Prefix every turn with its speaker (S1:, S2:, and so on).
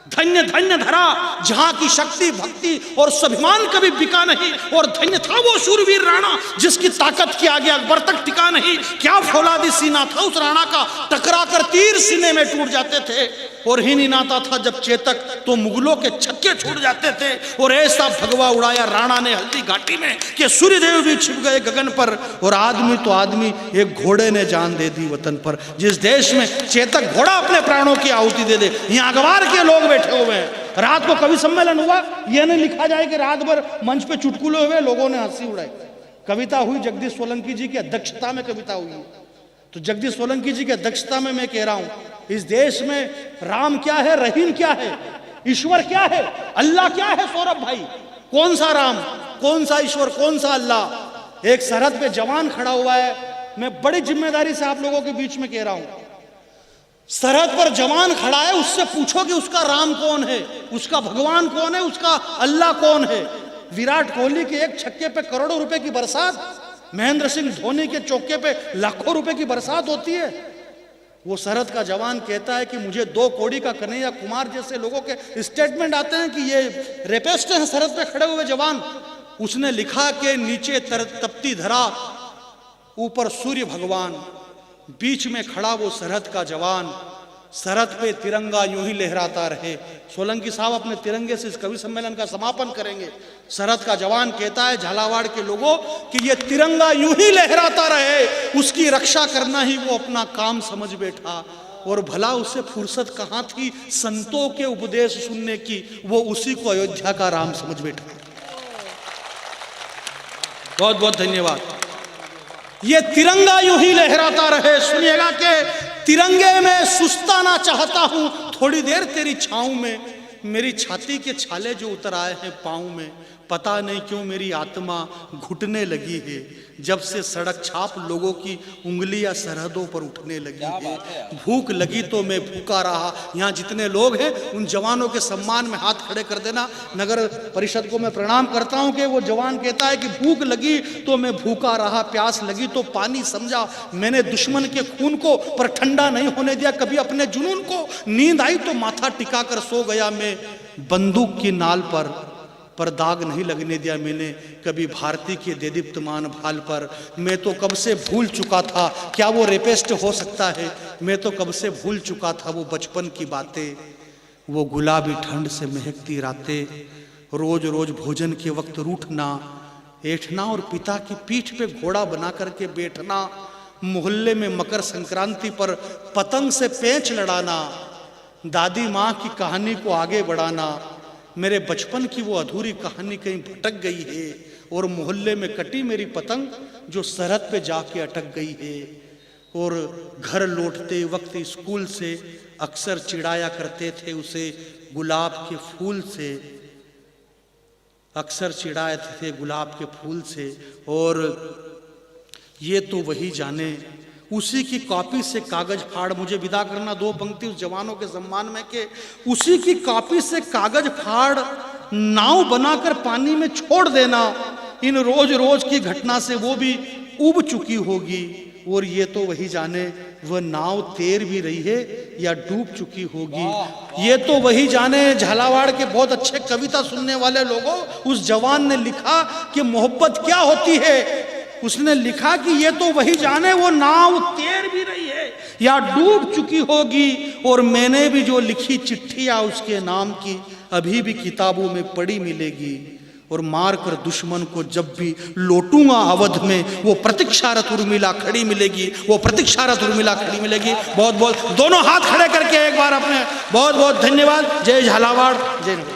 S1: धन्य धन्य धरा जहां की शक्ति भक्ति और स्वाभिमान कभी बिका नहीं, और धन्य था वो शूरवीर राणा जिसकी ताकत के आगे अकबर तक टिका नहीं। क्या फौलादी सीना था उस राणा का, टकरा कर तीर सीने में टूट जाते थे, और ही नहीं नाता था जब चेतक तो मुगलों के छक्के छूट जाते थे। और ऐसा भगवा उड़ाया राणा ने हल्दी घाटी में कि सूर्यदेव भी छिप गए गगन पर, और आदमी तो आदमी एक घोड़े ने जान दे दी वतन पर। जिस देश में चेतक घोड़ा अपने प्राणों की आहुति दे दे, यहाँ अखबार के लोग बैठे हुए हैं। रात को कवि सम्मेलन हुआ, यह नहीं लिखा जाए कि रात भर मंच पे चुटकुले हुए, लोगों ने हंसी उड़ाई। कविता हुई जगदीश सोलंकी जी की अध्यक्षता में कविता हुई। तो जगदीश सोलंकी जी की अध्यक्षता में मैं कह रहा हूं, इस देश में राम क्या है, रहीम क्या है, ईश्वर क्या है, अल्लाह क्या है। सौरभ भाई, कौन सा राम, कौन सा ईश्वर, कौन सा अल्लाह। एक सरहद पे जवान खड़ा हुआ है, मैं बड़ी जिम्मेदारी से आप लोगों के बीच में कह रहा हूं, सरहद पर जवान खड़ा है, उससे पूछो कि उसका राम कौन है, उसका भगवान कौन है, उसका अल्लाह कौन है। विराट कोहली के एक छक्के पे करोड़ों रुपए की बरसात, महेंद्र सिंह धोनी के चौके पे लाखों रुपए की बरसात होती है। वो सरहद का जवान कहता है कि मुझे 2 कौड़ी का कन्हैया कुमार जैसे लोगों के स्टेटमेंट आते हैं कि ये रेपिस्ट हैं सरहद पे खड़े हुए जवान। उसने लिखा कि नीचे तपती धरा, ऊपर सूर्य भगवान, बीच में खड़ा वो सरहद का जवान, सरहद पे तिरंगा यूं ही लहराता रहे। सोलंकी साहब अपने तिरंगे से इस कवि सम्मेलन का समापन करेंगे। सरहद का जवान कहता है झालावाड़ के लोगों कि ये तिरंगा यूं ही लहराता रहे, उसकी रक्षा करना ही वो अपना काम समझ बैठा। और भला उसे फुर्सत कहाँ थी संतों के उपदेश सुनने की, वो उसी को अयोध्या का राम समझ बैठा। बहुत बहुत धन्यवाद। ये तिरंगा यूं ही लहराता रहे, सुनिएगा कि तिरंगे में सुस्ताना चाहता हूं, थोड़ी देर तेरी छांव में, मेरी छाती के छाले जो उतर आए हैं पांव में, पता नहीं क्यों मेरी आत्मा घुटने लगी है, जब से सड़क छाप लोगों की उंगलियां सरहदों पर उठने लगी है। भूख लगी तो मैं भूखा रहा। यहाँ जितने लोग हैं उन जवानों के सम्मान में हाथ खड़े कर देना। नगर परिषद को मैं प्रणाम करता हूँ कि वो जवान कहता है कि भूख लगी तो मैं भूखा रहा, प्यास लगी तो पानी समझा, मैंने दुश्मन के खून को पर ठंडा नहीं होने दिया कभी अपने जुनून को, नींद आई तो माथा टिका कर सो गया मैं, बंदूक की नाल पर दाग नहीं लगने दिया मैंने कभी भारती के देदीप्तमान भाल पर। मैं तो कब से भूल चुका था क्या वो रेपिस्ट हो सकता है, मैं तो कब से भूल चुका था वो बचपन की बातें, वो गुलाबी ठंड से महकती रातें, रोज रोज भोजन के वक्त रूठना ऐठना और पिता की पीठ पे घोड़ा बना करके बैठना, मोहल्ले में मकर संक्रांति पर पतंग से पेंच लड़ाना, दादी माँ की कहानी को आगे बढ़ाना। मेरे बचपन की वो अधूरी कहानी कहीं भटक गई है, और मोहल्ले में कटी मेरी पतंग जो सरहद पे जाके अटक गई है। और घर लौटते वक्त स्कूल से अक्सर चिढ़ाया करते थे उसे गुलाब के फूल से, अक्सर चिढ़ाए थे गुलाब के फूल से। और ये तो वही जाने उसी की कॉपी से कागज फाड़, मुझे विदा करना 2 पंक्ति उस जवानों के सम्मान में के, उसी की कॉपी से कागज फाड़ नाव बनाकर पानी में छोड़ देना, इन रोज रोज की घटना से वो भी उब चुकी होगी। और ये तो वही जाने वह नाव तैर भी रही है या डूब चुकी होगी। ये तो वही जाने। झालावाड़ के बहुत अच्छे कविता सुनने वाले लोगों, उस जवान ने लिखा कि मोहब्बत क्या होती है, उसने लिखा कि ये तो वही जाने वो नाव तैर भी रही है या डूब चुकी होगी। और मैंने भी जो लिखी चिट्ठियां उसके नाम की अभी भी किताबों में पड़ी मिलेगी। और मार कर दुश्मन को जब भी लौटूंगा अवध में, वो प्रतीक्षारत उर्मिला खड़ी मिलेगी, वो प्रतीक्षारत उर्मिला खड़ी मिलेगी। बहुत बहुत दोनों हाथ खड़े करके एक बार अपने बहुत बहुत धन्यवाद। जय झालावाड़, जय नगर।